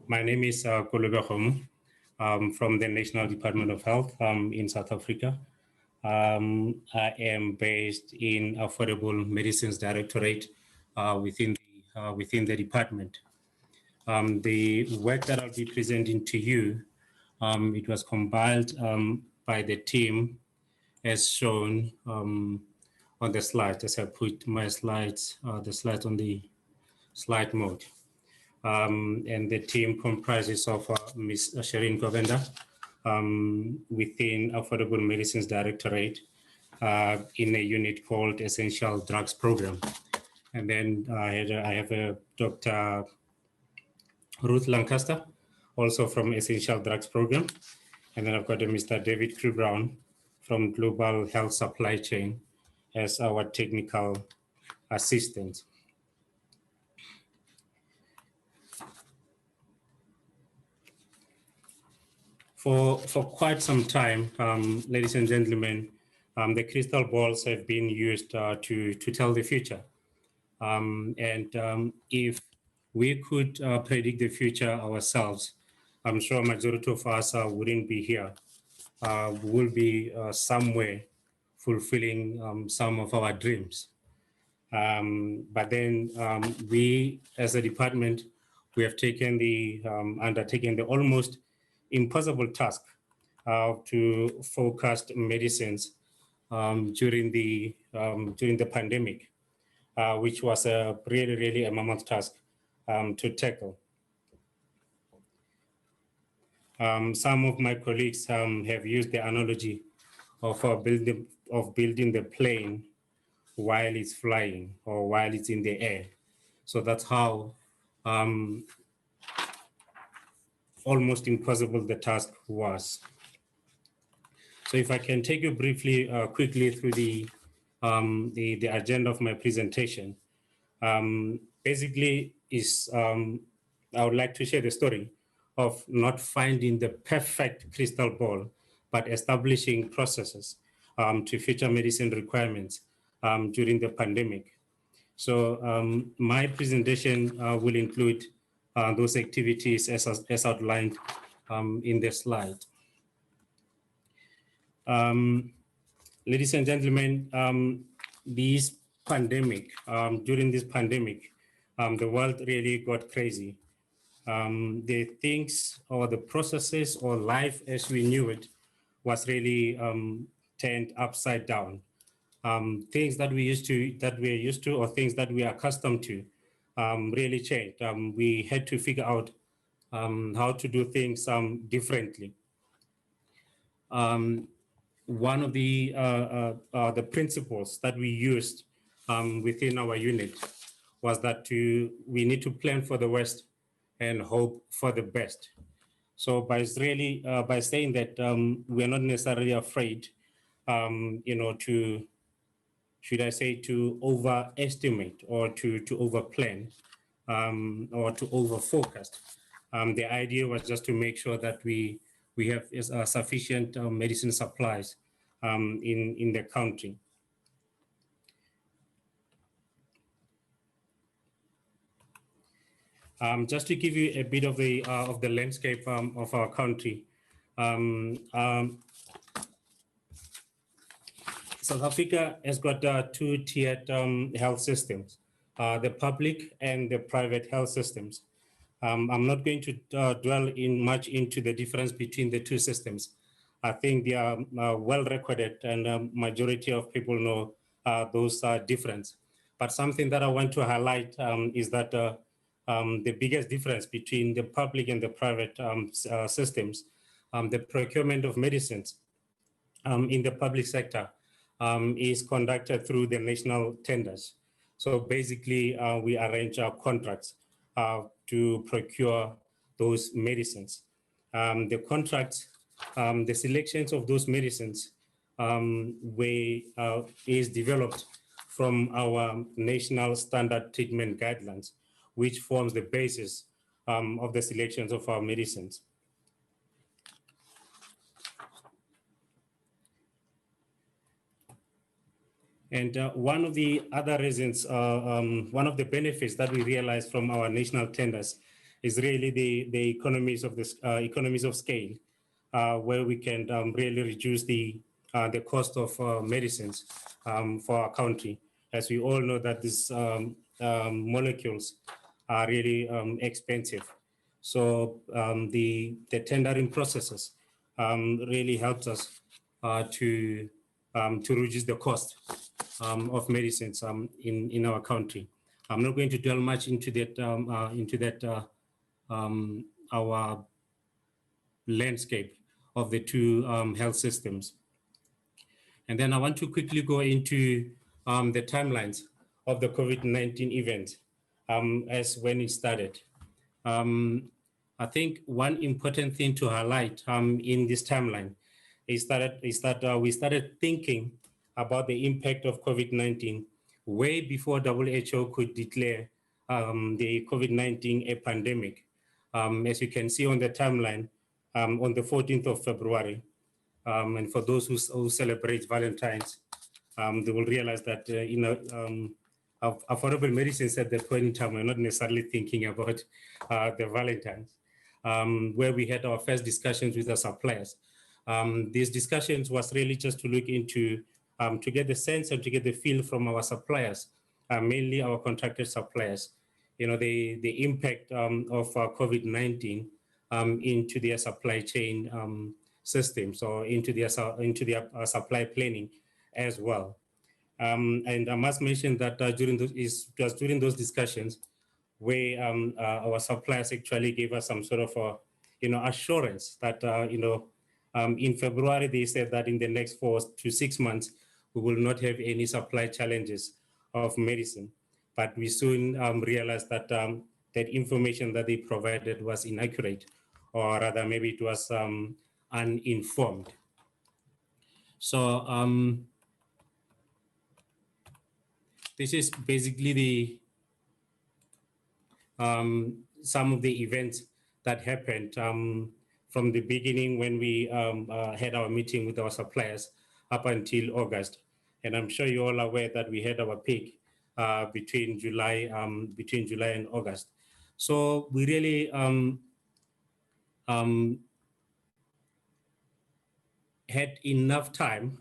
My name is Kolobe from the National Department of Health in South Africa. I am based in Affordable Medicines Directorate within the department. The work that I'll be presenting to you, it was compiled by the team as shown on the slide, as I put my slides, the slides on the slide mode. And the team comprises of Ms. Shereen Govender within Affordable Medicines Directorate in a unit called Essential Drugs Program. And then I have a Dr. Ruth Lancaster, also from Essential Drugs Program. And then I've got a Mr. David Crewe-Brown from Global Health Supply Chain as our technical assistant. For quite some time, ladies and gentlemen, the crystal balls have been used to tell the future. If we could predict the future ourselves, I'm sure a majority of us wouldn't be here. We will be somewhere fulfilling some of our dreams. But then we, as a department, we have taken undertaken the almost impossible task to forecast medicines during the pandemic, which was really a mammoth task to tackle. Some of my colleagues have used the analogy of building the plane while it's flying or while it's in the air. So that's how almost impossible the task was. So if I can take you briefly, quickly through the agenda of my presentation. Basically is, I would like to share the story of not finding the perfect crystal ball, but establishing processes to future medicine requirements during the pandemic. So my presentation will include those activities as outlined in the slide. Ladies and gentlemen, during this pandemic, the world really got crazy. The things or the processes or life as we knew it was really turned upside down. Things that we're used to or things that we are accustomed to really changed. We had to figure out how to do things differently. One of the principles that we used within our unit was that we need to plan for the worst and hope for the best. So by saying that we're not necessarily afraid, to overestimate or to overplan or to overforecast. The idea was just to make sure that we have sufficient medicine supplies in the country. Just to give you a bit of the landscape of our country, South Africa has got two-tiered health systems, the public and the private health systems. I'm not going to dwell much into the difference between the two systems. I think they are well recorded and majority of people know those differences. But something that I want to highlight is that the biggest difference between the public and the private systems, the procurement of medicines in the public sector is conducted through the national tenders. So basically, we arrange our contracts to procure those medicines. The contracts the selections of those medicines is developed from our national standard treatment guidelines, which forms the basis of the selections of our medicines. And one of the other reasons, one of the benefits that we realize from our national tenders is really the economies of scale, where we can really reduce the cost of medicines for our country. As we all know that these molecules are really expensive. So the tendering processes really helps us to reduce the cost of medicines in our country. I'm not going to dwell much into that, our landscape of the two health systems. And then I want to quickly go into the timelines of the COVID-19 event as when it started. I think one important thing to highlight in this timeline is that we started thinking about the impact of COVID-19 way before WHO could declare the COVID-19 a pandemic. As you can see on the timeline, on the 14th of February, and for those who celebrate Valentine's, they will realize that affordable medicines at that point in time, we're not necessarily thinking about the Valentine's, where we had our first discussions with the suppliers. These discussions was really just to look into, to get the sense and to get the feel from our suppliers, mainly our contracted suppliers, the impact of COVID-19 into their supply chain systems or into their supply planning as well. And I must mention that during those discussions where our suppliers actually gave us some sort of assurance that in February they said that in the next 4 to 6 months we will not have any supply challenges of medicine. But we soon realized that that information that they provided was inaccurate, or rather maybe it was uninformed. So this is basically the some of the events that happened from the beginning when we had our meeting with our suppliers up until August. And I'm sure you're all aware that we had our peak between July and August. So we really had enough time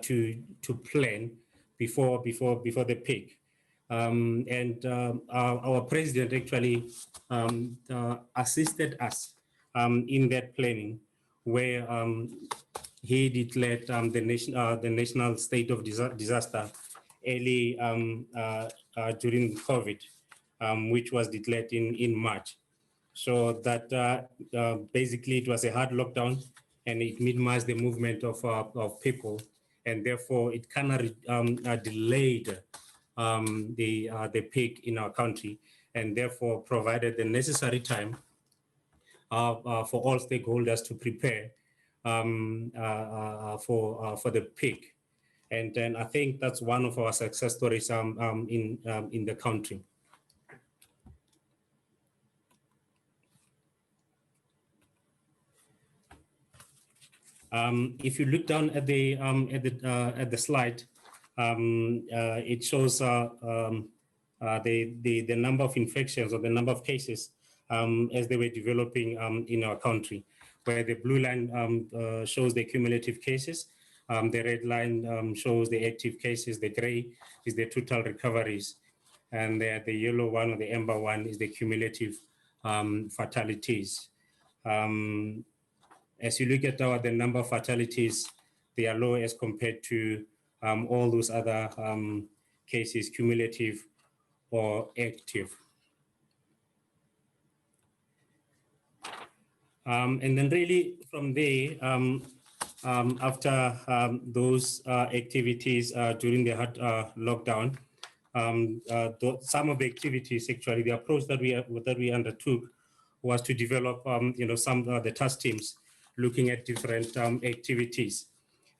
to plan before the peak. And our president actually assisted us in that planning, where he declared the national state of disaster early during COVID, which was declared in March. So that basically it was a hard lockdown, and it minimized the movement of people, and therefore it kind of delayed the peak in our country, and therefore provided the necessary time for all stakeholders to prepare for the peak. And then I think that's one of our success stories in the country. If you look down at the slide, it shows the number of infections or the number of cases as they were developing in our country, where the blue line shows the cumulative cases, the red line shows the active cases, the gray is the total recoveries, and the yellow one or the amber one is the cumulative fatalities. As you look at the number of fatalities, they are low as compared to all those other cases, cumulative or active. And then really from there, after those activities during the hard lockdown, some of the activities, actually, the approach that we undertook was to develop, some of the task teams looking at different activities.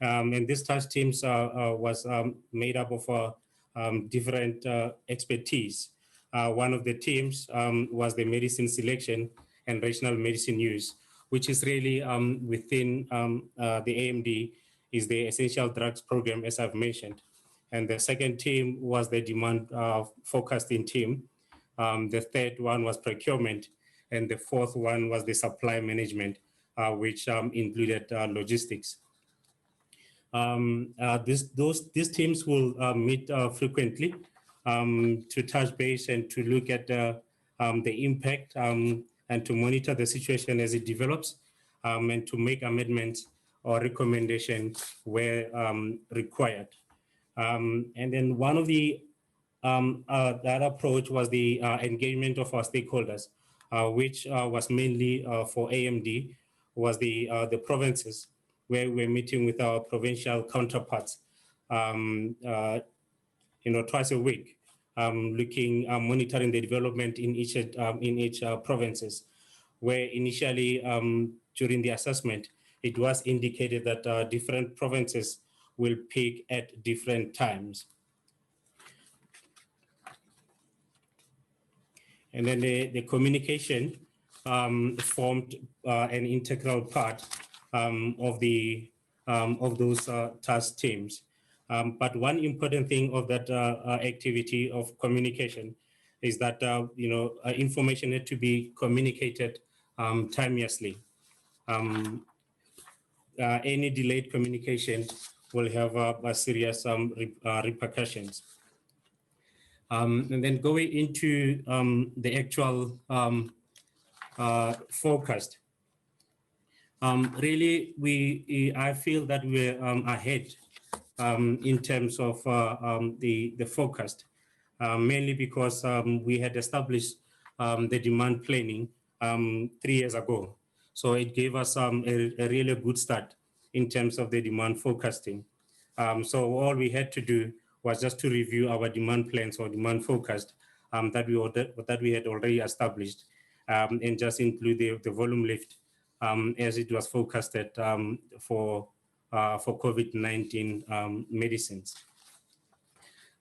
And this task teams was made up of different expertise. One of the teams was the medicine selection and regional medicine use, which is really within the AMD, is the essential drugs program, as I've mentioned. And the second team was the demand forecasting team. The third one was procurement. And the fourth one was the supply management, which included logistics. These teams will meet frequently to touch base and to look at the impact and to monitor the situation as it develops, and to make amendments or recommendations where required. And then one of the that approach was the engagement of our stakeholders, which was mainly for AMD, was the provinces, where we're meeting with our provincial counterparts, twice a week, monitoring the development in each provinces, where initially during the assessment, it was indicated that different provinces will peak at different times. And then the communication formed an integral part of those task teams. But one important thing of that activity of communication is that information had to be communicated timelessly. Any delayed communication will have serious repercussions. And then going into the actual forecast, really, I feel that we're ahead in terms of the forecast, mainly because we had established the demand planning 3 years ago. So it gave us a really good start in terms of the demand forecasting. So all we had to do was just to review our demand plans or demand forecast that we had already established, and just include the volume lift as it was forecasted for COVID-19 medicines.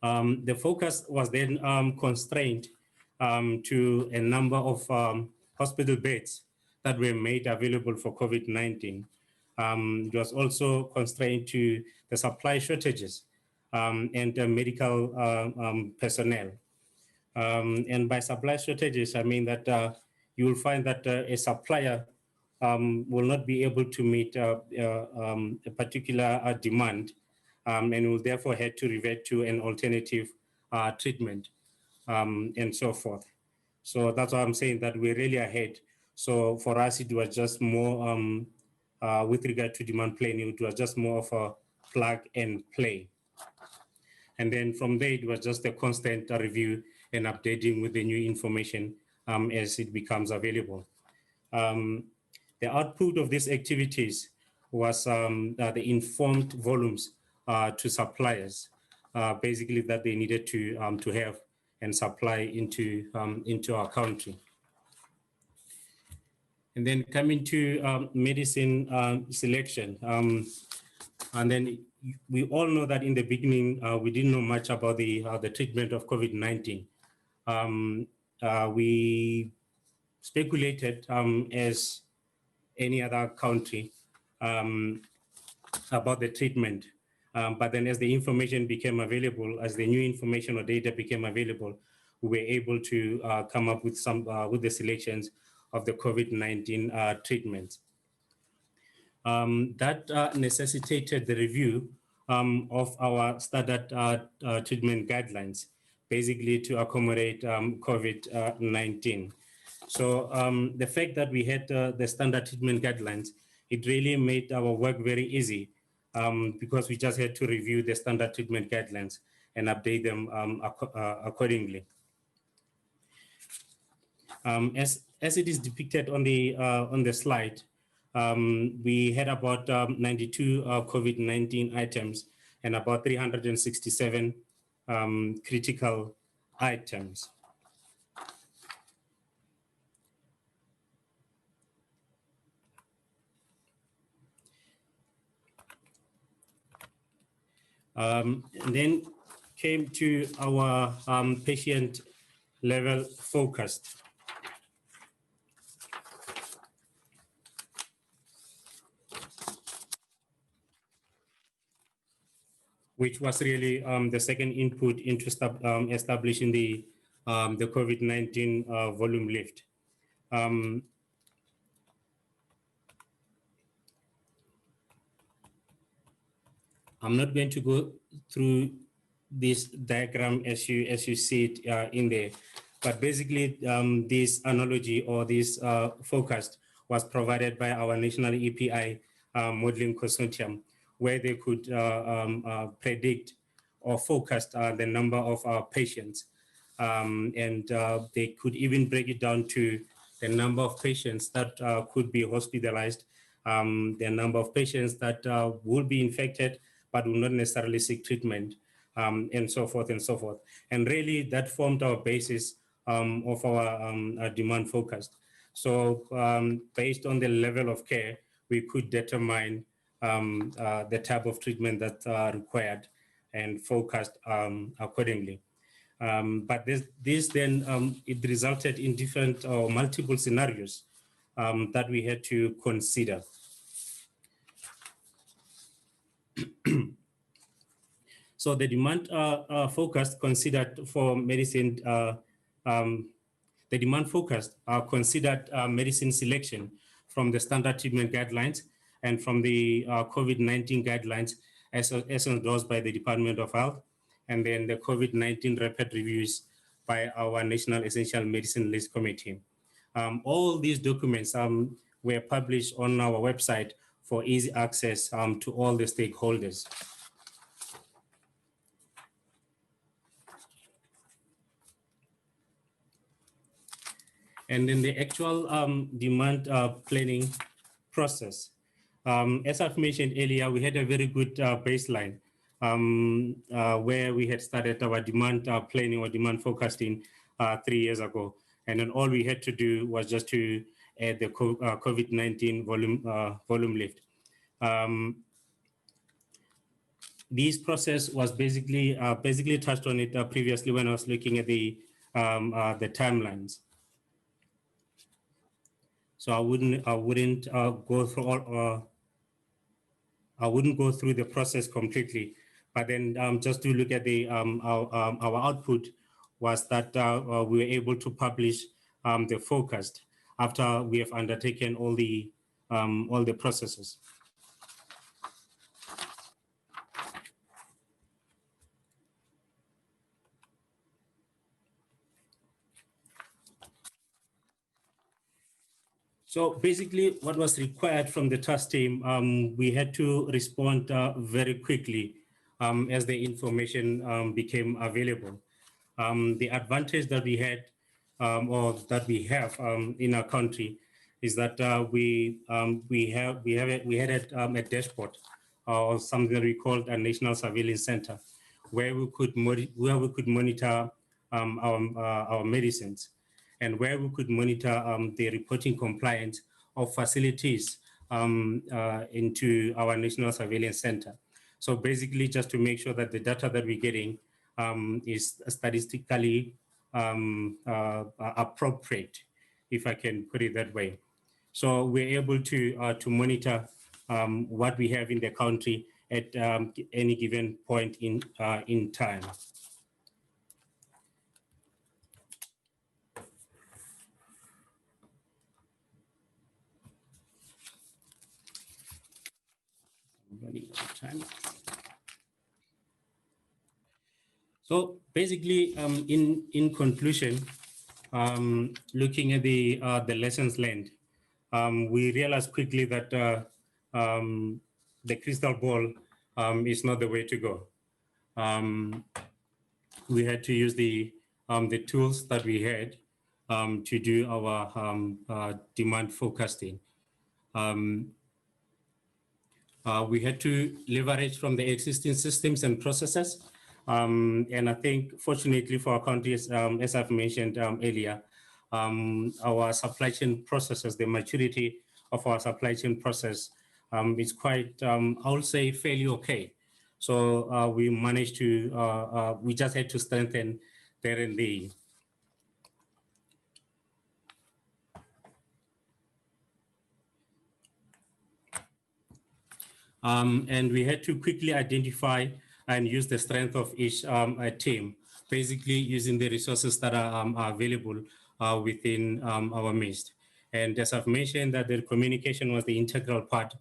The focus was then constrained to a number of hospital beds that were made available for COVID-19. It was also constrained to the supply shortages and medical personnel. And by supply shortages, I mean that you will find that a supplier will not be able to meet a particular demand, and will therefore have to revert to an alternative treatment and so forth. So that's why I'm saying that we're really ahead. So for us, it was just more, with regard to demand planning, it was just more of a plug and play. And then from there, it was just a constant review and updating with the new information as it becomes available. The output of these activities was the informed volumes to suppliers, basically that they needed to have and supply into our country. And then coming to medicine selection, and then we all know that in the beginning we didn't know much about the treatment of COVID-19. We speculated as any other country about the treatment. But then as the information became available, as the new information or data became available, we were able to come up with some with the selections of the COVID-19 treatments. That necessitated the review of our standard treatment guidelines, basically to accommodate COVID-19. So the fact that we had the standard treatment guidelines, it really made our work very easy, because we just had to review the standard treatment guidelines and update them accordingly. As it is depicted on the slide, we had about 92 COVID-19 items and about 367 critical items. And then came to our patient level focused. Which was really the second input into establishing the COVID-19 volume lift. I'm not going to go through this diagram as you see it in there, but basically this analogy or this forecast was provided by our national EPI modeling consortium, where they could predict or forecast the number of patients. And they could even break it down to the number of patients that could be hospitalized, the number of patients that will be infected but will not necessarily seek treatment, and so forth and so forth. And really that formed our basis of our demand forecast. So based on the level of care, we could determine the type of treatment that's required and forecast accordingly. But this then, it resulted in different or multiple scenarios that we had to consider. So the demand forecast considered for medicine, the demand forecast considered medicine selection from the standard treatment guidelines and from the COVID-19 guidelines as endorsed by the Department of Health, and then the COVID-19 rapid reviews by our National Essential Medicine List Committee. All these documents were published on our website for easy access to all the stakeholders. And then the actual demand planning process. As I've mentioned earlier, we had a very good baseline where we had started our demand planning or demand forecasting 3 years ago. And then all we had to do was just to add the COVID-19 volume lift. This process was basically touched on it previously when I was looking at the timelines. So I wouldn't go through all. I wouldn't go through the process completely, but then just to look at the our output was that we were able to publish the forecast after we have undertaken all the processes. So basically what was required from the task team, we had to respond very quickly as the information became available. The advantage that we had or that we have in our country is that we had a dashboard or something that we called a national surveillance center, where we could monitor our medicines, and where we could monitor the reporting compliance of facilities into our National Surveillance Center. So basically just to make sure that the data that we're getting is statistically appropriate, if I can put it that way. So we're able to monitor what we have in the country at any given point in time. So basically, in conclusion, looking at the lessons learned, we realized quickly that the crystal ball is not the way to go. We had to use the tools that we had to do our demand forecasting. We had to leverage from the existing systems and processes. And I think, fortunately for our country, as I've mentioned earlier, our supply chain processes, the maturity of our supply chain process is quite, I would say, fairly okay. So we managed to, we just had to strengthen there and there. And we had to quickly identify and use the strength of each team, basically using the resources that are available within our midst. And as I've mentioned, that the communication was the integral part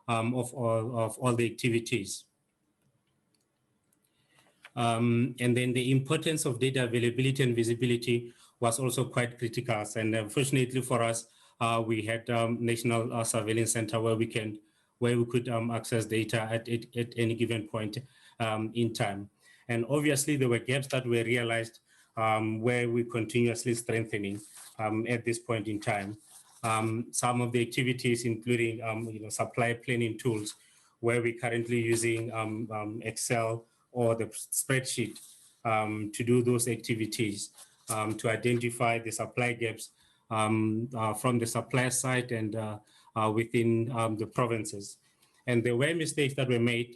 of all the activities. And then the importance of data availability and visibility was also quite critical. And fortunately for us, we had National Surveillance Center where we could access data at any given point in time. And obviously there were gaps that were realized where we're continuously strengthening at this point in time. Some of the activities including supply planning tools where we're currently using Excel or the spreadsheet to do those activities, to identify the supply gaps from the supplier side and within the provinces. And there were mistakes that were made,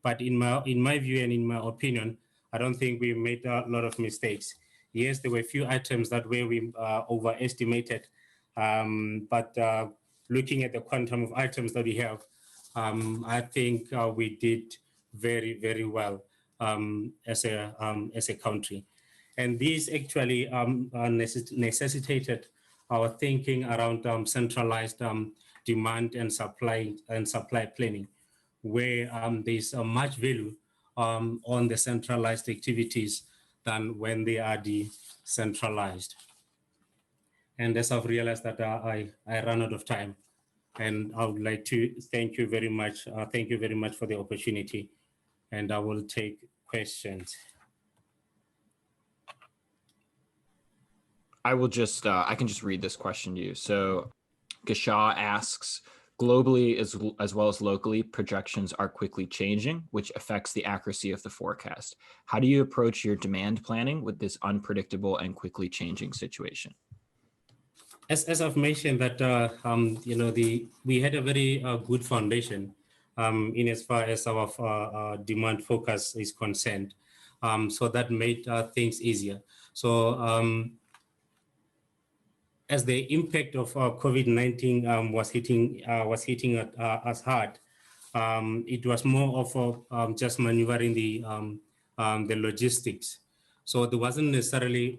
but in my view and in my opinion, I don't think we made a lot of mistakes. Yes, there were a few items that were we overestimated, but looking at the quantum of items that we have, I think we did very, very well as a country. And these actually necessitated our thinking around centralized demand and supply planning, where there's much value on the centralized activities than when they are decentralized. And as I've realized that I ran out of time, and I would like to thank you very much. Thank you very much for the opportunity, and I will take questions. I will just, I can just read this question to you. So Gashaw asks, globally as well as locally, projections are quickly changing, which affects the accuracy of the forecast. How do you approach your demand planning with this unpredictable and quickly changing situation? As I've mentioned that, we had a very good foundation in as far as our demand focus is concerned. So that made things easier. So as the impact of COVID-19 was hitting us hard, it was more of just maneuvering the logistics. So there wasn't necessarily,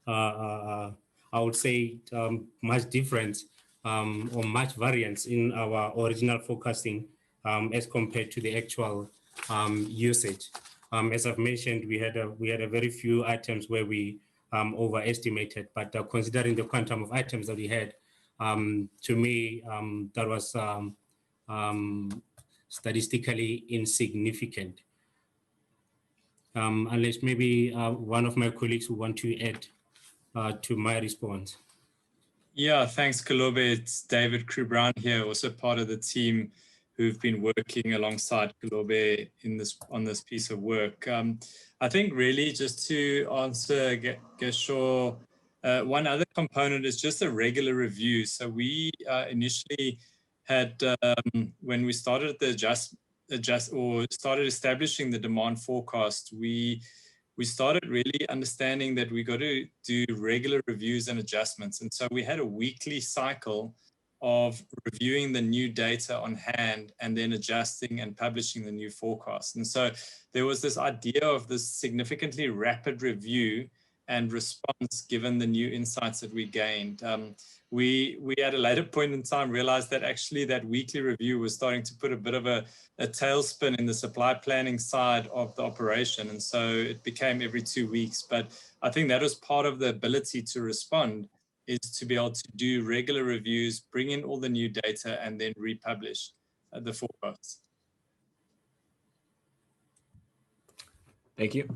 I would say, much difference or much variance in our original forecasting as compared to the actual usage. As I've mentioned, we had a very few items where we overestimated, but considering the quantum of items that we had, to me, that was statistically insignificant. Unless maybe one of my colleagues who want to add to my response. Yeah, thanks, Kolobe. It's David Crewe-Brown here, also part of the team who've been working alongside Kolobe on this piece of work. I think really just to answer Geshaw, one other component is just a regular review. So we initially had, when we started started establishing the demand forecast, we started really understanding that we got to do regular reviews and adjustments. And so we had a weekly cycle of reviewing the new data on hand and then adjusting and publishing the new forecast. And so there was this idea of this significantly rapid review and response given the new insights that we gained. We at a later point in time realized that actually that weekly review was starting to put a bit of a tailspin in the supply planning side of the operation. And so it became every 2 weeks. But I think that was part of the ability to respond, is to be able to do regular reviews, bring in all the new data, and then republish the forecasts. Thank you.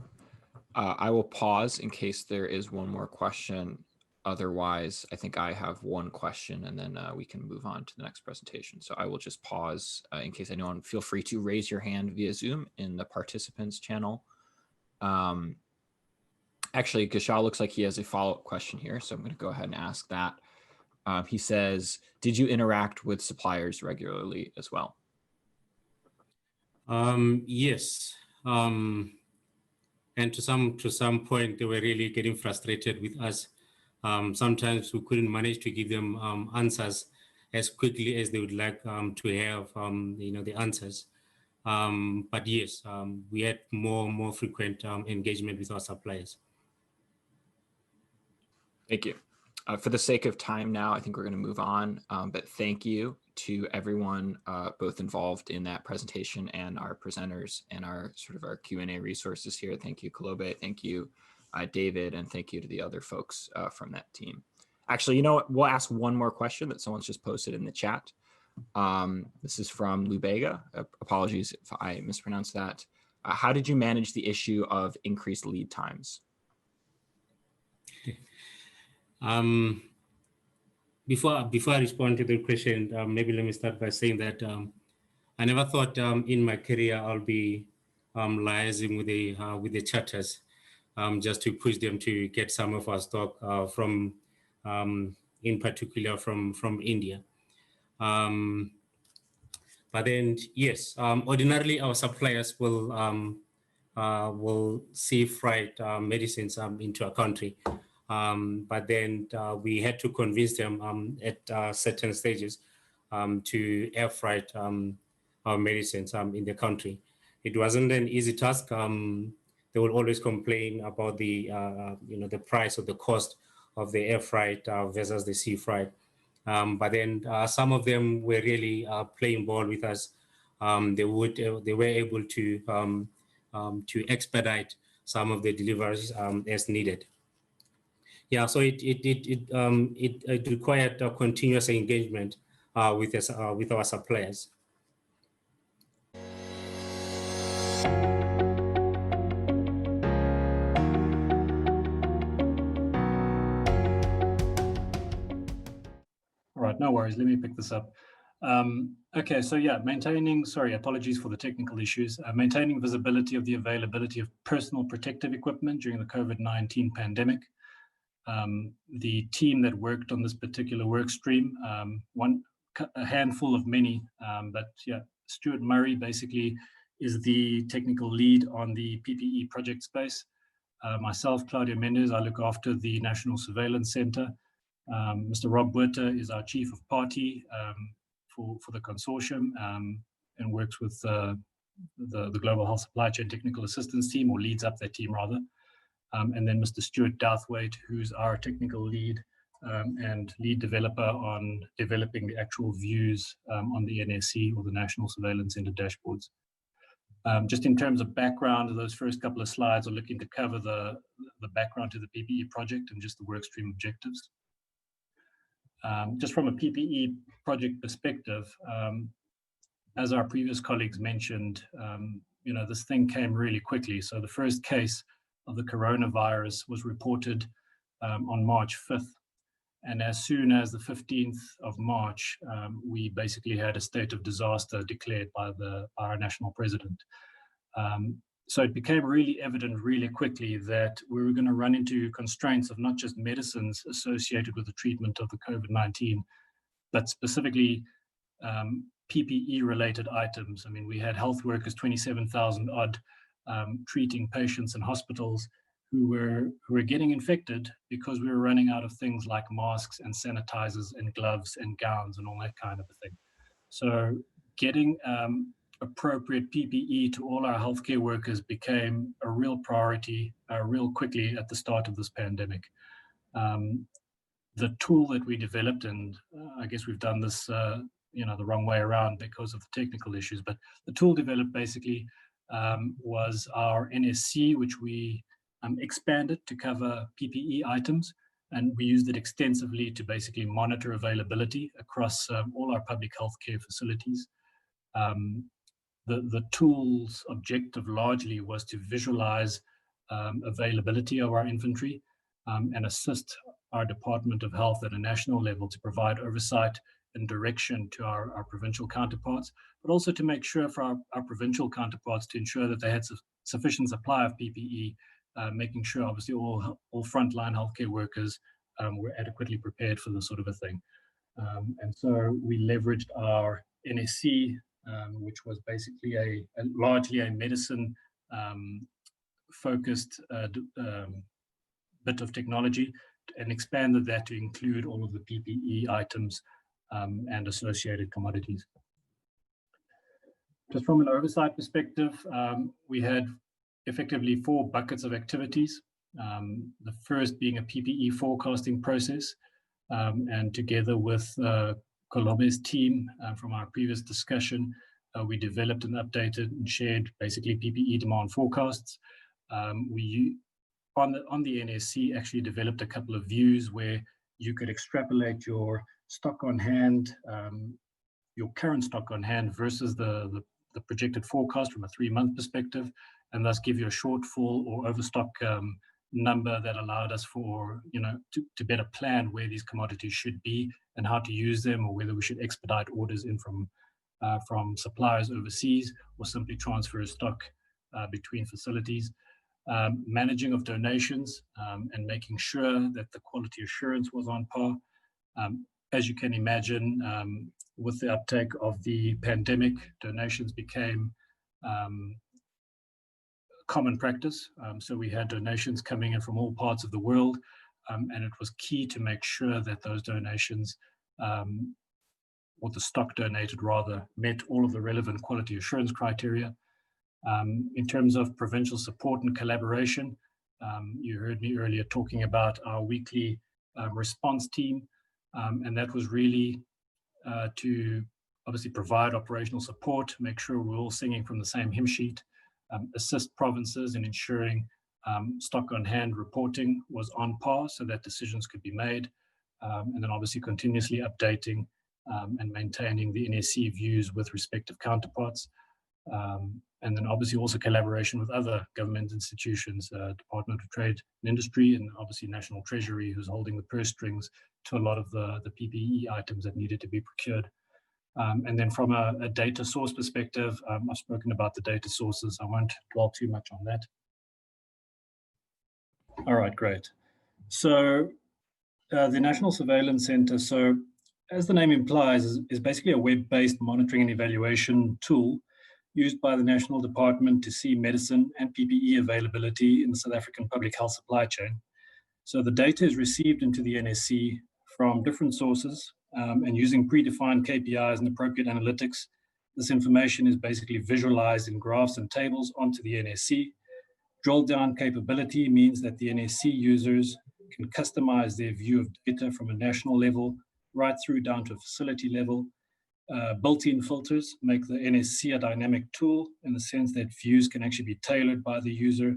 I will pause in case there is one more question. Otherwise, I think I have one question, and then we can move on to the next presentation. So I will just pause in case anyone. Feel free to raise your hand via Zoom in the participants channel. Actually, Gashaw looks like he has a follow-up question here, so I'm going to go ahead and ask that. He says, did you interact with suppliers regularly as well? Yes. And to some point, they were really getting frustrated with us. Sometimes we couldn't manage to give them answers as quickly as they would like to have, the answers. But yes, we had more frequent engagement with our suppliers. Thank you. For the sake of time now, I think we're going to move on. But thank you to everyone both involved in that presentation and our presenters and our Q&A resources here. Thank you, Kolobe. Thank you, David, and thank you to the other folks from that team. Actually, you know what? We'll ask one more question that someone's just posted in the chat. This is from Lubega. Apologies if I mispronounced that. How did you manage the issue of increased lead times? Before I respond to the question, maybe let me start by saying that I never thought in my career I'll be liaising with the charters just to push them to get some of our stock from, in particular, from India. But then, yes, ordinarily our suppliers will sea freight medicines into our country. But then we had to convince them at certain stages to air freight our medicines in the country. It wasn't an easy task. They would always complain about the the price or the cost of the air freight versus the sea freight. But then some of them were really playing ball with us. They were able to expedite some of the deliveries as needed. Yeah, so it required a continuous engagement with our suppliers. All right, no worries. Let me pick this up. Okay, so yeah, apologies for the technical issues. Maintaining visibility of the availability of personal protective equipment during the COVID-19 pandemic. The team that worked on this particular work stream, a handful of many, but yeah, Stuart Murray basically is the technical lead on the PPE project space. Myself, Claudio Mendes, I look after the National Surveillance Center. Mr. Rob Botha is our chief of party for the consortium and works with the Global Health Supply Chain Technical Assistance team, or leads up that team rather. And then Mr. Stuart Douthwaite, who's our technical lead and lead developer on developing the actual views on the NSC, or the National Surveillance Center dashboards. Just in terms of background, those first couple of slides are looking to cover the background to the PPE project and just the workstream objectives. Just from a PPE project perspective, as our previous colleagues mentioned, this thing came really quickly. So the first case of the coronavirus was reported on March 5th. And as soon as the 15th of March, we basically had a state of disaster declared by our national president. So it became really evident really quickly that we were going to run into constraints of not just medicines associated with the treatment of the COVID-19, but specifically PPE related items. I mean, we had health workers, 27,000 odd, treating patients in hospitals who were getting infected because we were running out of things like masks and sanitizers and gloves and gowns and all that kind of a thing. So getting appropriate PPE to all our healthcare workers became a real priority real quickly at the start of this pandemic. The tool that we developed, and I guess we've done this the wrong way around because of the technical issues, but the tool developed basically was our NSC, which we expanded to cover PPE items, and we used it extensively to basically monitor availability across all our public healthcare facilities. The tool's objective largely was to visualize availability of our inventory and assist our Department of Health at a national level to provide oversight and direction to our provincial counterparts, but also to make sure for our provincial counterparts to ensure that they had sufficient supply of PPE, making sure obviously all frontline healthcare workers were adequately prepared for this sort of a thing. And so we leveraged our NSC which was basically largely a medicine focused bit of technology, and expanded that to include all of the PPE items and associated commodities. Just from an oversight perspective, we had effectively 4 buckets of activities. The first being a PPE forecasting process, and together with Kolobe's team from our previous discussion, we developed and updated and shared basically PPE demand forecasts. We on the NSC actually developed a couple of views where you could extrapolate your stock on hand, your current stock on hand versus the projected forecast from a 3-month perspective, and thus give you a shortfall or overstock number that allowed us for, to better plan where these commodities should be and how to use them, or whether we should expedite orders in from suppliers overseas or simply transfer stock between facilities. Managing of donations and making sure that the quality assurance was on par. As you can imagine, with the uptake of the pandemic, donations became common practice. So we had donations coming in from all parts of the world, and it was key to make sure that those donations, or the stock donated rather, met all of the relevant quality assurance criteria. In terms of provincial support and collaboration, you heard me earlier talking about our weekly response team, and that was really to obviously provide operational support, make sure we're all singing from the same hymn sheet, assist provinces in ensuring stock on hand reporting was on par so that decisions could be made, and then obviously continuously updating and maintaining the NSC views with respective counterparts. And then obviously also collaboration with other government institutions, Department of Trade and Industry, and obviously National Treasury, who's holding the purse strings to a lot of the PPE items that needed to be procured. And then from a data source perspective, I've spoken about the data sources. I won't dwell too much on that. All right, great. So the National Surveillance Centre, so as the name implies, is basically a web-based monitoring and evaluation tool used by the National Department to see medicine and PPE availability in the South African public health supply chain. So the data is received into the NSC from different sources, and using predefined KPIs and appropriate analytics, this information is basically visualized in graphs and tables onto the NSC. Drill down capability means that the NSC users can customize their view of data from a national level right through down to a facility level. Built-in filters make the NSC a dynamic tool in the sense that views can actually be tailored by the user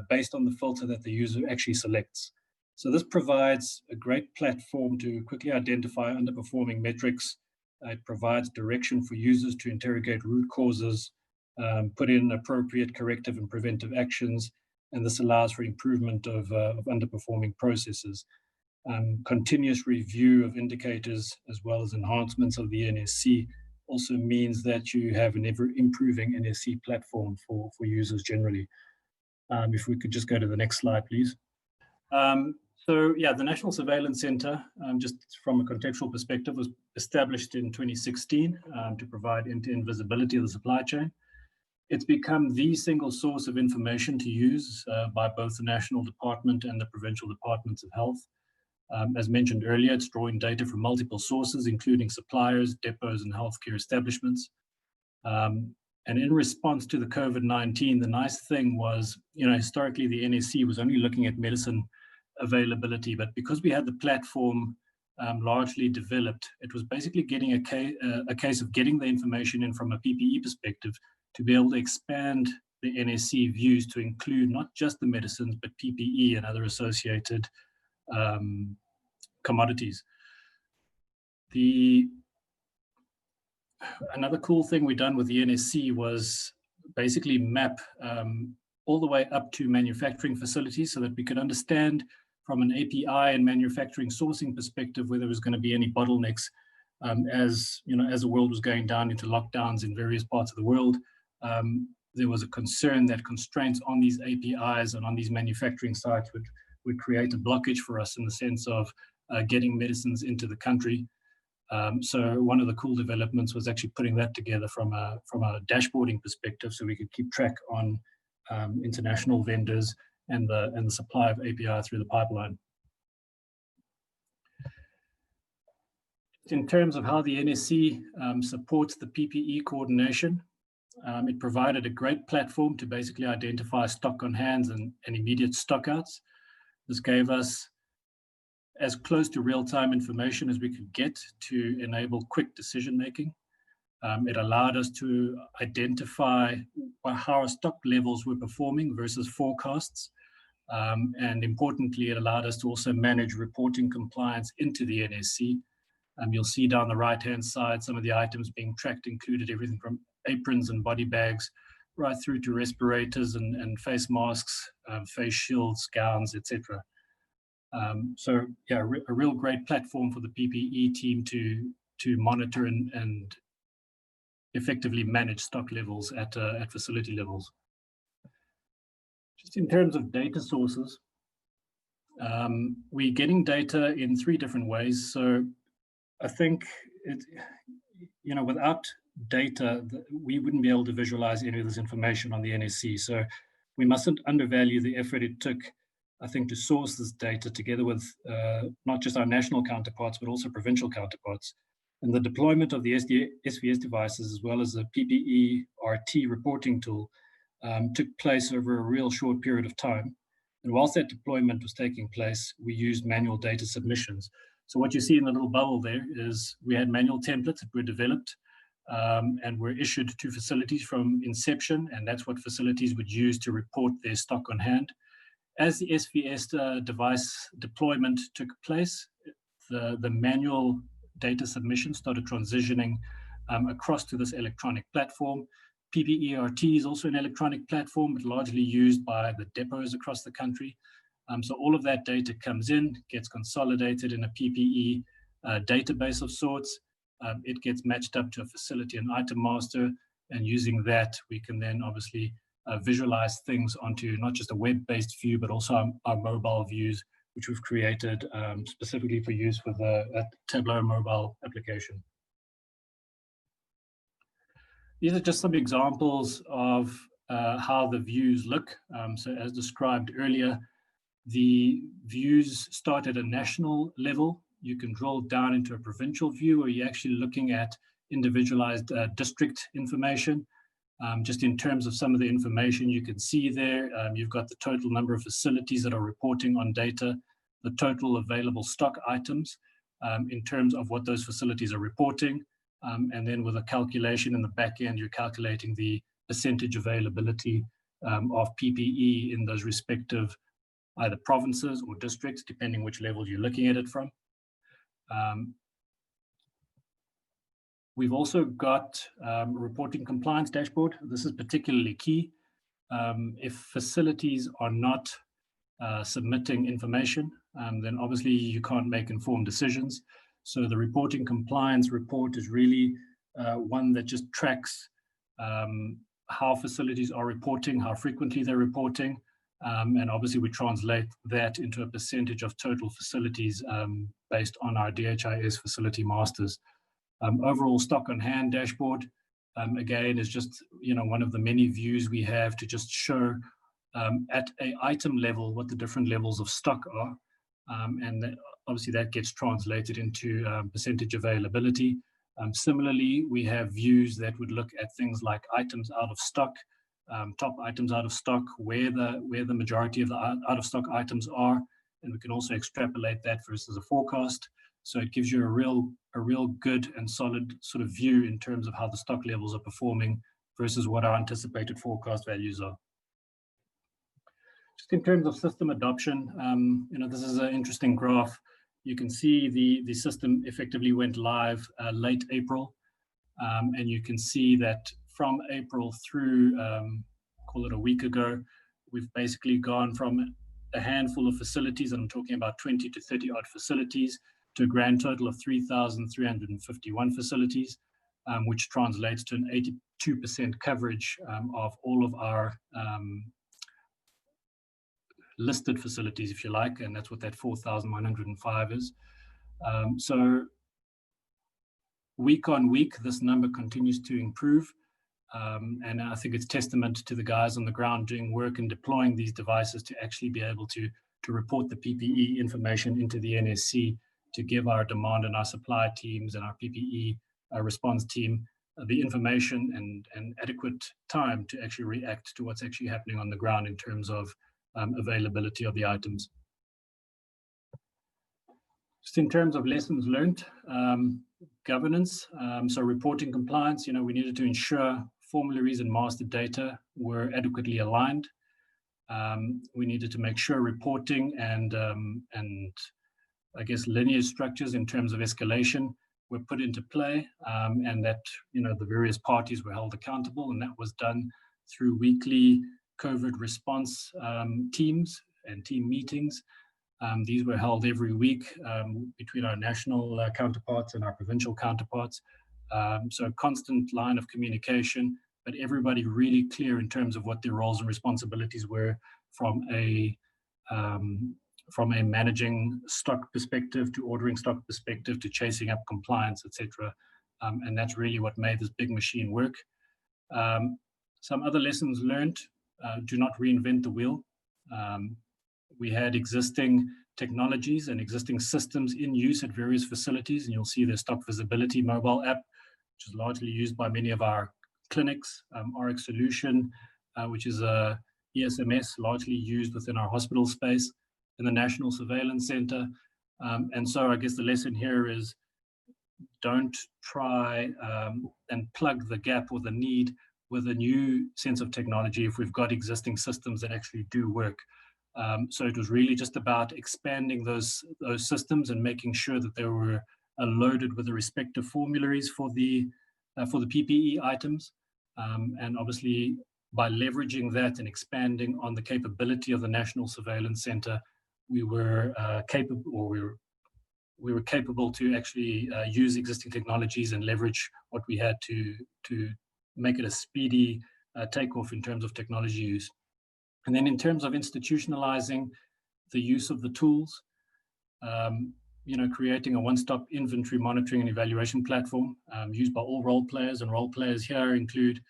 based on the filter that the user actually selects. So this provides a great platform to quickly identify underperforming metrics. It provides direction for users to interrogate root causes, put in appropriate corrective and preventive actions, and this allows for improvement of underperforming processes. Continuous review of indicators as well as enhancements of the NSC also means that you have an ever improving NSC platform for users generally. If we could just go to the next slide, please. So yeah, the National Surveillance Centre, just from a contextual perspective, was established in 2016 to provide end-to-end visibility of the supply chain. It's become the single source of information to use by both the National Department and the Provincial Departments of Health. As mentioned earlier, it's drawing data from multiple sources, including suppliers, depots, and healthcare establishments. And in response to the COVID-19, the nice thing was, historically the NSC was only looking at medicine availability, but because we had the platform largely developed, it was basically getting a case of getting the information in from a PPE perspective to be able to expand the NSC views to include not just the medicines, but PPE and other associated commodities. Another cool thing we done with the NSC was basically map all the way up to manufacturing facilities so that we could understand from an API and manufacturing sourcing perspective whether there was going to be any bottlenecks as the world was going down into lockdowns in various parts of the world. There was a concern that constraints on these APIs and on these manufacturing sites would create a blockage for us in the sense of getting medicines into the country. So one of the cool developments was actually putting that together from a dashboarding perspective, so we could keep track on international vendors and the supply of API through the pipeline. In terms of how the NSC supports the PPE coordination, it provided a great platform to basically identify stock on hands and immediate stockouts. This gave us as close to real-time information as we could get to enable quick decision-making. It allowed us to identify how our stock levels were performing versus forecasts. And importantly, it allowed us to also manage reporting compliance into the NSC. You'll see down the right-hand side, some of the items being tracked included everything from aprons and body bags, right through to respirators and face masks, face shields, gowns, etc. So yeah, a real great platform for the PPE team to monitor and effectively manage stock levels at facility levels. Just in terms of data sources, we're getting data in 3 different ways. So I think without data, we wouldn't be able to visualize any of this information on the NSC. So we mustn't undervalue the effort it took, I think, to source this data together with not just our national counterparts, but also provincial counterparts. And the deployment of the SVS devices, as well as the PPE RT reporting tool, took place over a real short period of time. And whilst that deployment was taking place, we used manual data submissions. So what you see in the little bubble there is we had manual templates that were developed and were issued to facilities from inception, and that's what facilities would use to report their stock on hand. As the SVS device deployment took place, the manual data submission started transitioning across to this electronic platform. PPE RT is also an electronic platform, but largely used by the depots across the country. So all of that data comes in, gets consolidated in a PPE database of sorts. It gets matched up to a facility and item master, and using that, we can then obviously visualize things onto not just a web-based view, but also our mobile views, which we've created specifically for use with a Tableau mobile application. These are just some examples of how the views look. So as described earlier, the views start at a national level. You can drill down into a provincial view, where you're actually looking at individualized district information. Just in terms of some of the information you can see there, you've got the total number of facilities that are reporting on data, the total available stock items in terms of what those facilities are reporting. And then with a calculation in the back end, you're calculating the percentage availability of PPE in those respective either provinces or districts, depending which level you're looking at it from. We've also got a reporting compliance dashboard. This is particularly key. If facilities are not submitting information, then obviously you can't make informed decisions. So the reporting compliance report is really one that just tracks how facilities are reporting, how frequently they're reporting, and obviously we translate that into a percentage of total facilities based on our DHIS facility masters. Overall stock on hand dashboard, again, is just one of the many views we have to just show at an item level what the different levels of stock are. And obviously that gets translated into percentage availability. Similarly, we have views that would look at things like items out of stock, top items out of stock, where the majority of the out of stock items are, and we can also extrapolate that versus a forecast. So it gives you a real good and solid sort of view in terms of how the stock levels are performing versus what our anticipated forecast values are. Just in terms of system adoption, this is an interesting graph. You can see the system effectively went live late April, and you can see that from April through, call it a week ago, we've basically gone from a handful of facilities, and I'm talking about 20 to 30 odd facilities, to a grand total of 3,351 facilities, which translates to an 82% coverage of all of our listed facilities, if you like, and that's what that 4,105 is. So week on week, this number continues to improve. And I think it's testament to the guys on the ground doing work and deploying these devices to actually be able to report the PPE information into the NSC to give our demand and our supply teams and our PPE response team the information and adequate time to actually react to what's actually happening on the ground in terms of availability of the items. Just in terms of lessons learned, governance, so reporting compliance, we needed to ensure formularies and master data were adequately aligned. We needed to make sure reporting and I guess lineage structures in terms of escalation were put into play, and that the various parties were held accountable, and that was done through weekly COVID response teams and team meetings. These were held every week between our national counterparts and our provincial counterparts. So a constant line of communication, but everybody really clear in terms of what their roles and responsibilities were from a managing stock perspective to ordering stock perspective to chasing up compliance, etc. And that's really what made this big machine work. Some other lessons learned: do not reinvent the wheel. We had existing technologies and existing systems in use at various facilities, and you'll see the stock visibility mobile app, which is largely used by many of our clinics, RX Solution, which is a ESMS largely used within our hospital space, in the National Surveillance Center. And so I guess the lesson here is don't try and plug the gap or the need with a new sense of technology if we've got existing systems that actually do work. So it was really just about expanding those systems and making sure that they were loaded with the respective formularies for the PPE items. And obviously by leveraging that and expanding on the capability of the National Surveillance Center, we were capable to actually use existing technologies and leverage what we had to make it a speedy takeoff in terms of technology use. And then in terms of institutionalizing the use of the tools, creating a one-stop inventory monitoring and evaluation platform used by all role players, and role players here include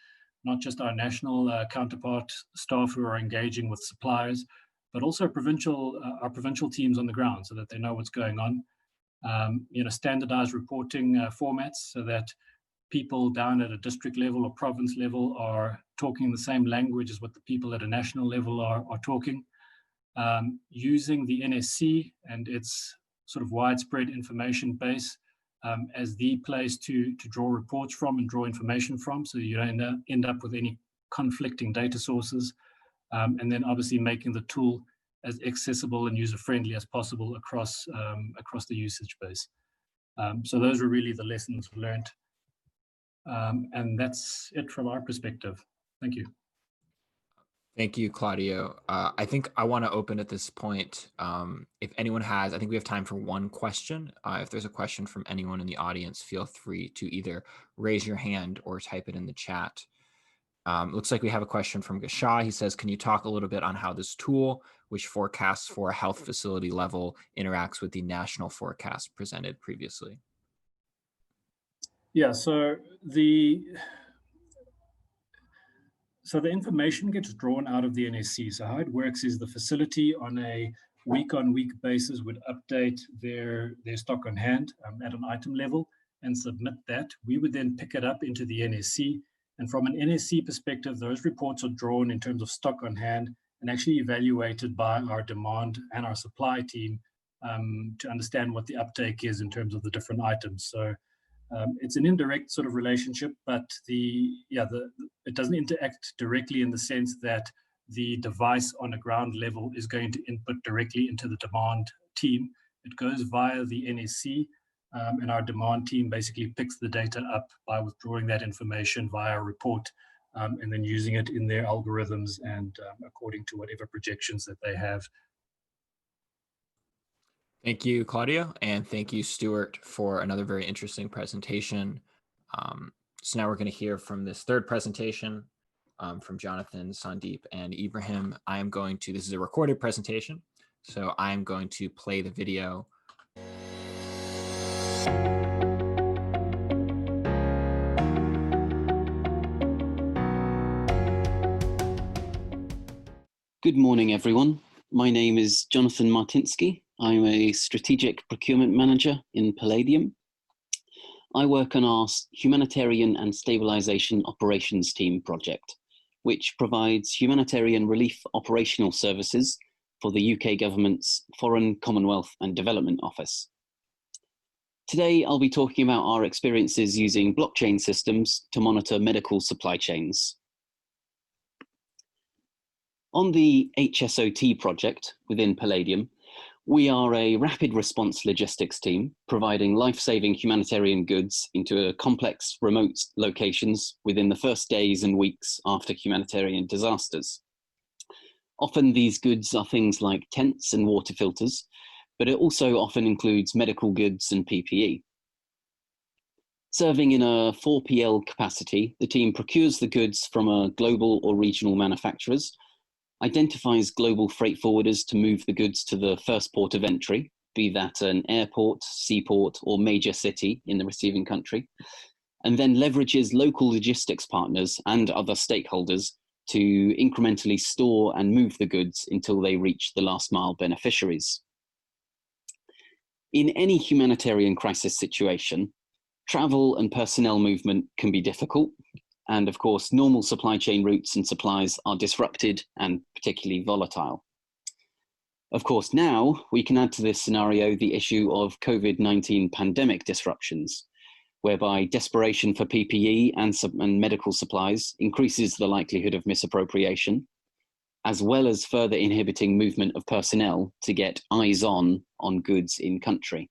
not just our national counterpart staff who are engaging with suppliers, but also our provincial teams on the ground so that they know what's going on. Standardized reporting formats so that people down at a district level or province level are talking the same language as what the people at a national level are talking. Using the NSC and its sort of widespread information base as the place to draw reports from and draw information from, so you don't end up with any conflicting data sources. And then obviously making the tool as accessible and user-friendly as possible across the usage base. So those were really the lessons learned. And that's it from our perspective. Thank you. Thank you, Claudio. I think I want to open at this point. If anyone has, I think we have time for one question. If there's a question from anyone in the audience, feel free to either raise your hand or type it in the chat. Looks like we have a question from Gasha. He says, can you talk a little bit on how this tool, which forecasts for a health facility level, interacts with the national forecast presented previously? Yeah, so the information gets drawn out of the NSC. So how it works is the facility on a week-on-week basis would update their stock on hand at an item level and submit that. We would then pick it up into the NSC. And from an NSC perspective, those reports are drawn in terms of stock on hand and actually evaluated by our demand and our supply team to understand what the uptake is in terms of the different items. So it's an indirect sort of relationship, but it doesn't interact directly in the sense that the device on a ground level is going to input directly into the demand team. It goes via the NSC, and our demand team basically picks the data up by withdrawing that information via a report and then using it in their algorithms and according to whatever projections that they have. Thank you, Claudio, and thank you, Stuart, for another very interesting presentation. So now we're going to hear from this third presentation from Jonathon, Sandeep, and Ibrahim. This is a recorded presentation, so I'm going to play the video. Good morning, everyone. My name is Jonathon Martynski. I'm a strategic procurement manager in Palladium. I work on our Humanitarian and Stabilisation Operations Team project, which provides humanitarian relief operational services for the UK government's Foreign, Commonwealth and Development Office. Today, I'll be talking about our experiences using blockchain systems to monitor medical supply chains. On the HSOT project within Palladium, we are a rapid response logistics team providing life-saving humanitarian goods into complex remote locations within the first days and weeks after humanitarian disasters. Often these goods are things like tents and water filters, but it also often includes medical goods and PPE. Serving in a 4PL capacity, the team procures the goods from a global or regional manufacturers, identifies global freight forwarders to move the goods to the first port of entry, be that an airport, seaport, or major city in the receiving country, and then leverages local logistics partners and other stakeholders to incrementally store and move the goods until they reach the last mile beneficiaries. In any humanitarian crisis situation, travel and personnel movement can be difficult. And of course, normal supply chain routes and supplies are disrupted and particularly volatile. Of course, now we can add to this scenario the issue of COVID-19 pandemic disruptions, whereby desperation for PPE and medical supplies increases the likelihood of misappropriation, as well as further inhibiting movement of personnel to get eyes on goods in country.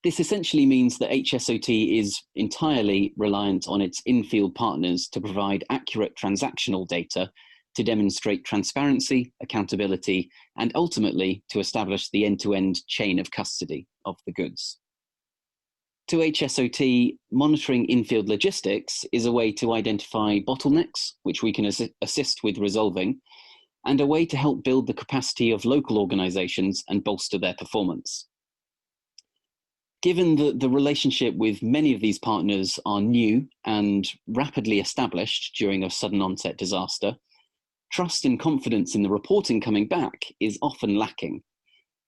This essentially means that HSOT is entirely reliant on its in-field partners to provide accurate transactional data to demonstrate transparency, accountability, and ultimately to establish the end-to-end chain of custody of the goods. To HSOT, monitoring in-field logistics is a way to identify bottlenecks, which we can assist with resolving, and a way to help build the capacity of local organizations and bolster their performance. Given that the relationship with many of these partners are new and rapidly established during a sudden onset disaster, trust and confidence in the reporting coming back is often lacking.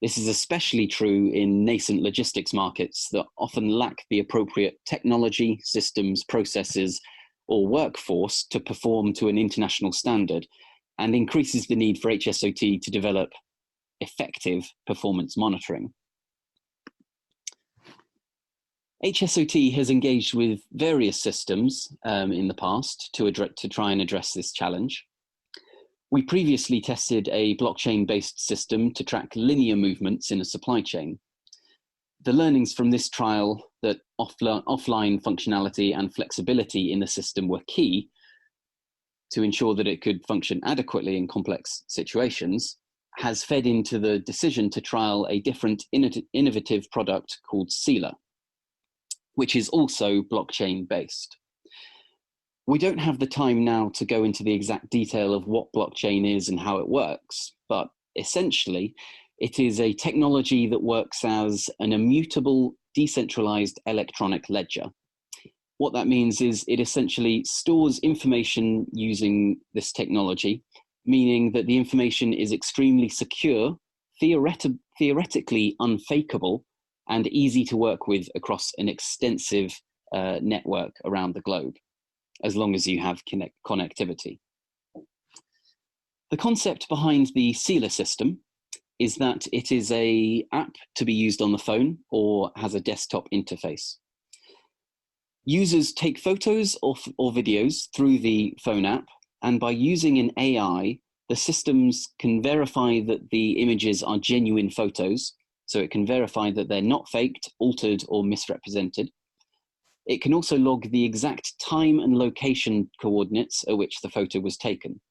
This is especially true in nascent logistics markets that often lack the appropriate technology, systems, processes, or workforce to perform to an international standard, and increases the need for HSOT to develop effective performance monitoring. HSOT has engaged with various systems in the past to try and address this challenge. We previously tested a blockchain-based system to track linear movements in a supply chain. The learnings from this trial that offline functionality and flexibility in the system were key to ensure that it could function adequately in complex situations has fed into the decision to trial a different innovative product called Sealer, which is also blockchain-based. We don't have the time now to go into the exact detail of what blockchain is and how it works, but essentially, it is a technology that works as an immutable, decentralized electronic ledger. What that means is it essentially stores information using this technology, meaning that the information is extremely secure, theoretically unfakeable, and easy to work with across an extensive network around the globe, as long as you have connectivity. The concept behind the Sealer system is that it is an app to be used on the phone or has a desktop interface. Users take photos or videos through the phone app, and by using an AI, the systems can verify that the images are genuine photos. So it can verify that they're not faked, altered, or misrepresented. It can also log the exact time and location coordinates at which the photo was taken.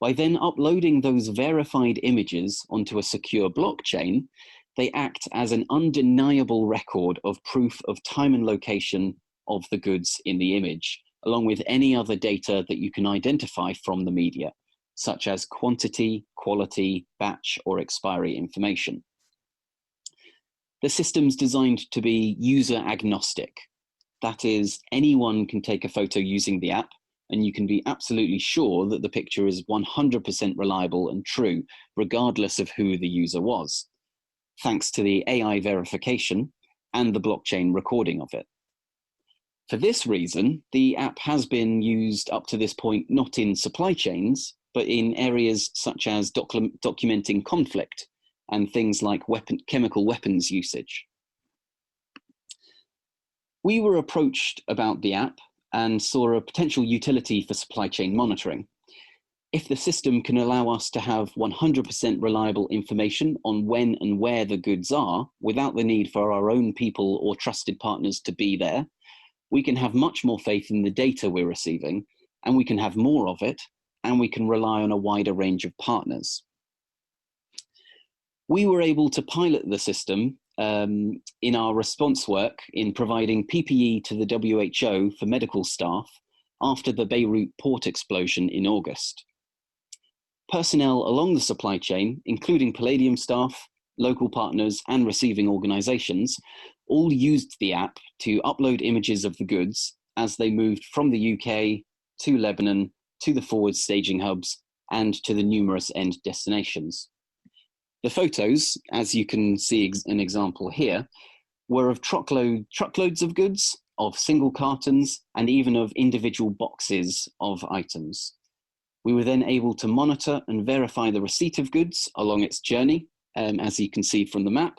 By then uploading those verified images onto a secure blockchain, they act as an undeniable record of proof of time and location of the goods in the image, along with any other data that you can identify from the media, such as quantity, quality, batch, or expiry information. The system's designed to be user agnostic. That is, anyone can take a photo using the app and you can be absolutely sure that the picture is 100% reliable and true, regardless of who the user was, thanks to the AI verification and the blockchain recording of it. For this reason, the app has been used up to this point not in supply chains, but in areas such as documenting conflict and things like chemical weapons usage. We were approached about the app and saw a potential utility for supply chain monitoring. If the system can allow us to have 100% reliable information on when and where the goods are, without the need for our own people or trusted partners to be there, we can have much more faith in the data we're receiving, and we can have more of it, and we can rely on a wider range of partners. We were able to pilot the system in our response work in providing PPE to the WHO for medical staff after the Beirut port explosion in August. Personnel along the supply chain, including Palladium staff, local partners, and receiving organizations, all used the app to upload images of the goods as they moved from the UK to Lebanon, to the forward staging hubs, and to the numerous end destinations. The photos, as you can see an example here, were of truckloads of goods, of single cartons, and even of individual boxes of items. We were then able to monitor and verify the receipt of goods along its journey, as you can see from the map,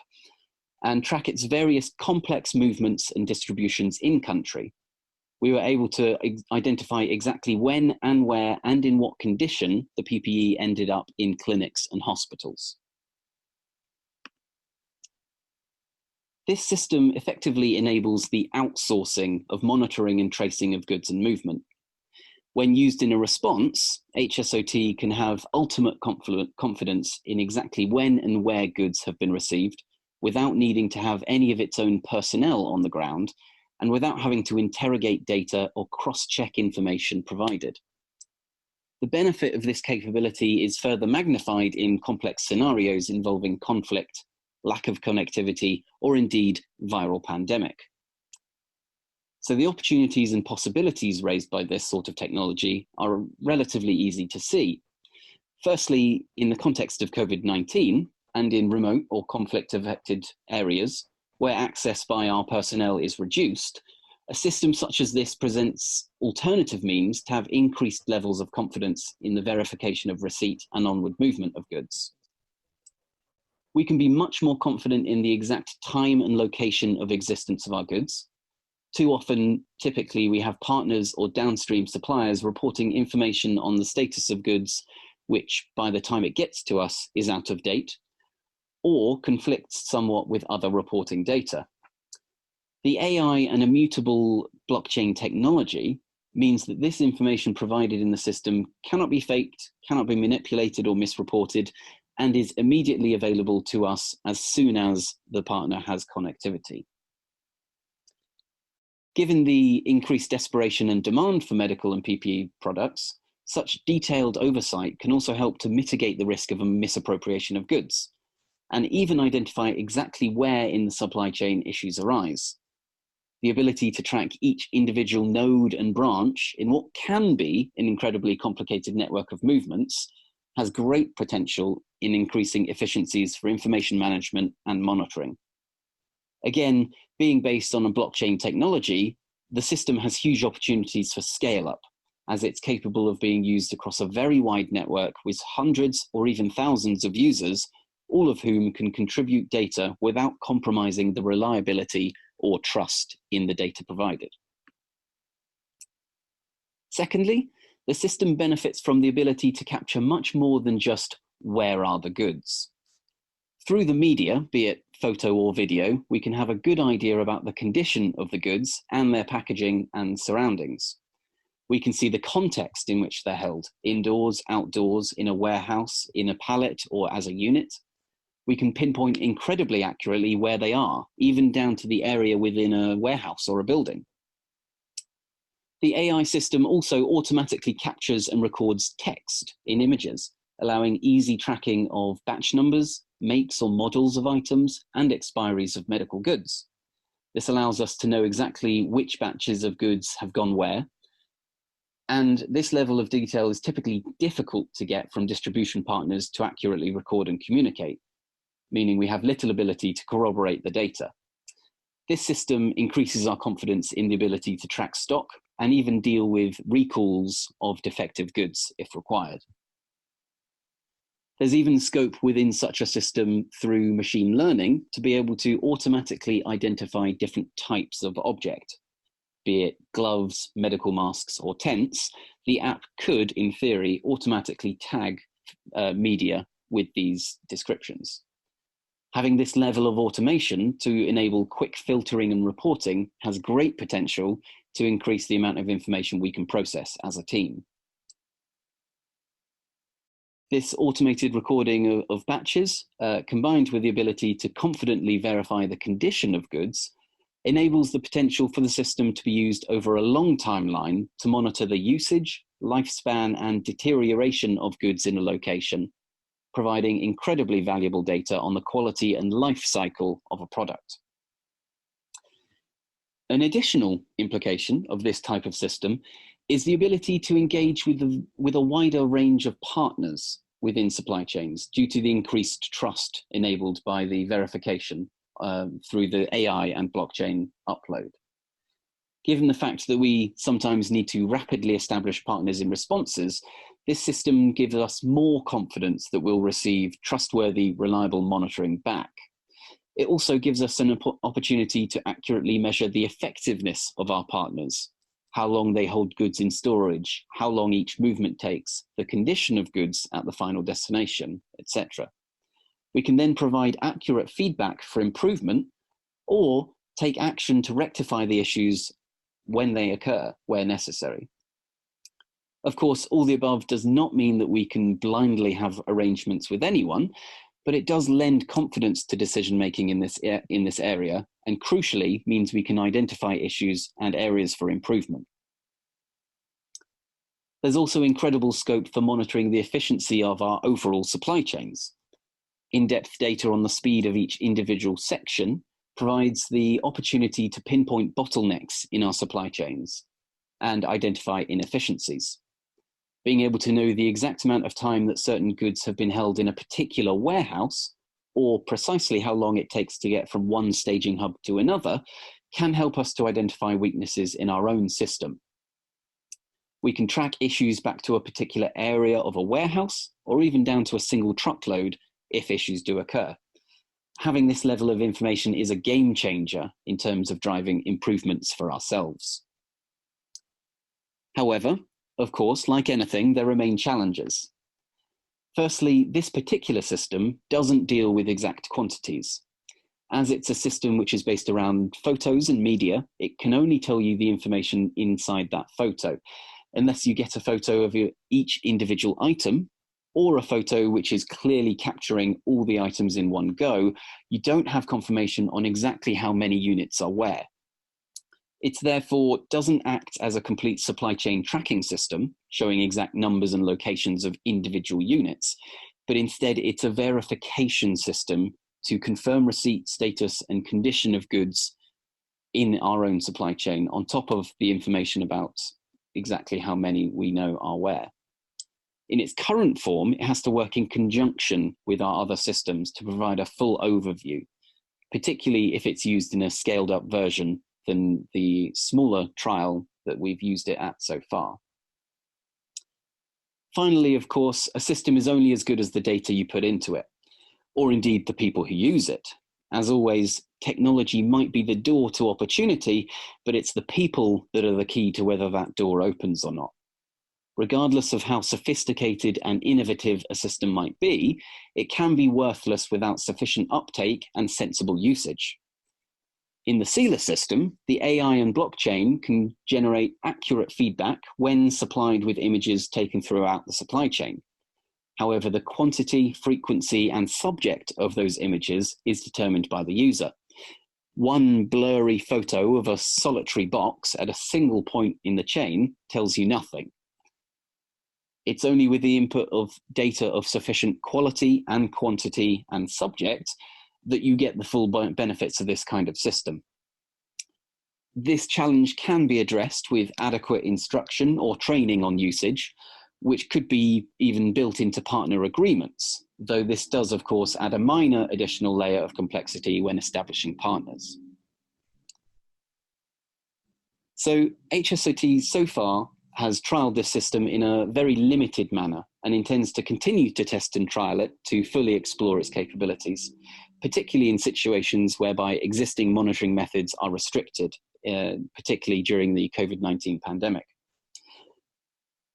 and track its various complex movements and distributions in country. We were able to identify exactly when and where and in what condition the PPE ended up in clinics and hospitals. This system effectively enables the outsourcing of monitoring and tracing of goods and movement. When used in a response, HSOT can have ultimate confidence in exactly when and where goods have been received, without needing to have any of its own personnel on the ground, and without having to interrogate data or cross-check information provided. The benefit of this capability is further magnified in complex scenarios involving conflict, lack of connectivity, or indeed viral pandemic. So the opportunities and possibilities raised by this sort of technology are relatively easy to see. Firstly, in the context of COVID-19 and in remote or conflict-affected areas where access by our personnel is reduced, a system such as this presents alternative means to have increased levels of confidence in the verification of receipt and onward movement of goods. We can be much more confident in the exact time and location of existence of our goods. Too often, typically, we have partners or downstream suppliers reporting information on the status of goods, which by the time it gets to us is out of date, or conflicts somewhat with other reporting data. The AI and immutable blockchain technology means that this information provided in the system cannot be faked, cannot be manipulated or misreported, and is immediately available to us as soon as the partner has connectivity. Given the increased desperation and demand for medical and PPE products, such detailed oversight can also help to mitigate the risk of a misappropriation of goods, and even identify exactly where in the supply chain issues arise. The ability to track each individual node and branch in what can be an incredibly complicated network of movements has great potential in increasing efficiencies for information management and monitoring. Again, being based on a blockchain technology, the system has huge opportunities for scale up, as it's capable of being used across a very wide network with hundreds or even thousands of users, all of whom can contribute data without compromising the reliability or trust in the data provided. Secondly, the system benefits from the ability to capture much more than just where are the goods. Through the media, be it photo or video, we can have a good idea about the condition of the goods and their packaging and surroundings. We can see the context in which they're held, indoors, outdoors, in a warehouse, in a pallet, or as a unit. We can pinpoint incredibly accurately where they are, even down to the area within a warehouse or a building. The AI system also automatically captures and records text in images, allowing easy tracking of batch numbers, makes or models of items, and expiries of medical goods. This allows us to know exactly which batches of goods have gone where, And this level of detail is typically difficult to get from distribution partners to accurately record and communicate, meaning we have little ability to corroborate the data. This system increases our confidence in the ability to track stock and even deal with recalls of defective goods if required. There's even scope within such a system through machine learning to be able to automatically identify different types of object. Be it gloves, medical masks, or tents, the app could, in theory, automatically tag media with these descriptions. Having this level of automation to enable quick filtering and reporting has great potential to increase the amount of information we can process as a team. This automated recording of batches, combined with the ability to confidently verify the condition of goods, enables the potential for the system to be used over a long timeline to monitor the usage, lifespan, and deterioration of goods in a location, providing incredibly valuable data on the quality and life cycle of a product. An additional implication of this type of system is the ability to engage with a wider range of partners within supply chains due to the increased trust enabled by the verification through the AI and blockchain upload. Given the fact that we sometimes need to rapidly establish partners in responses, this system gives us more confidence that we'll receive trustworthy, reliable monitoring back. It also gives us an opportunity to accurately measure the effectiveness of our partners, how long they hold goods in storage, how long each movement takes, the condition of goods at the final destination, etc. We can then provide accurate feedback for improvement or take action to rectify the issues when they occur, where necessary. Of course, all the above does not mean that we can blindly have arrangements with anyone, but it does lend confidence to decision-making in this area, and crucially means we can identify issues and areas for improvement. There's also incredible scope for monitoring the efficiency of our overall supply chains. In-depth data on the speed of each individual section provides the opportunity to pinpoint bottlenecks in our supply chains and identify inefficiencies. Being able to know the exact amount of time that certain goods have been held in a particular warehouse, or precisely how long it takes to get from one staging hub to another, can help us to identify weaknesses in our own system. We can track issues back to a particular area of a warehouse, or even down to a single truckload if issues do occur. Having this level of information is a game changer in terms of driving improvements for ourselves. However, of course, like anything, there remain challenges. Firstly, this particular system doesn't deal with exact quantities. As it's a system which is based around photos and media, it can only tell you the information inside that photo. Unless you get a photo of each individual item, or a photo which is clearly capturing all the items in one go, you don't have confirmation on exactly how many units are where. It therefore doesn't act as a complete supply chain tracking system, showing exact numbers and locations of individual units, but instead it's a verification system to confirm receipt status and condition of goods in our own supply chain, on top of the information about exactly how many we know are where. In its current form, it has to work in conjunction with our other systems to provide a full overview, particularly if it's used in a scaled up version than the smaller trial that we've used it at so far. Finally, of course, a system is only as good as the data you put into it, or indeed the people who use it. As always, technology might be the door to opportunity, but it's the people that are the key to whether that door opens or not. Regardless of how sophisticated and innovative a system might be, it can be worthless without sufficient uptake and sensible usage. In the Sealer system, the AI and blockchain can generate accurate feedback when supplied with images taken throughout the supply chain. However, the quantity, frequency, and subject of those images is determined by the user. One blurry photo of a solitary box at a single point in the chain tells you nothing. It's only with the input of data of sufficient quality and quantity and subject that you get the full benefits of this kind of system. This challenge can be addressed with adequate instruction or training on usage, which could be even built into partner agreements, though this does, of course, add a minor additional layer of complexity when establishing partners. So HSOT so far has trialled this system in a very limited manner and intends to continue to test and trial it to fully explore its capabilities, particularly in situations whereby existing monitoring methods are restricted, particularly during the COVID-19 pandemic.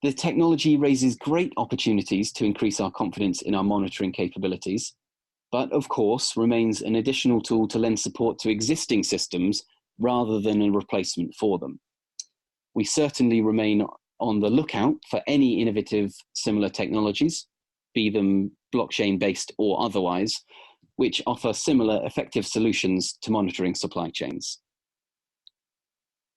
The technology raises great opportunities to increase our confidence in our monitoring capabilities, but of course remains an additional tool to lend support to existing systems rather than a replacement for them. We certainly remain on the lookout for any innovative similar technologies, be them blockchain-based or otherwise, which offer similar effective solutions to monitoring supply chains.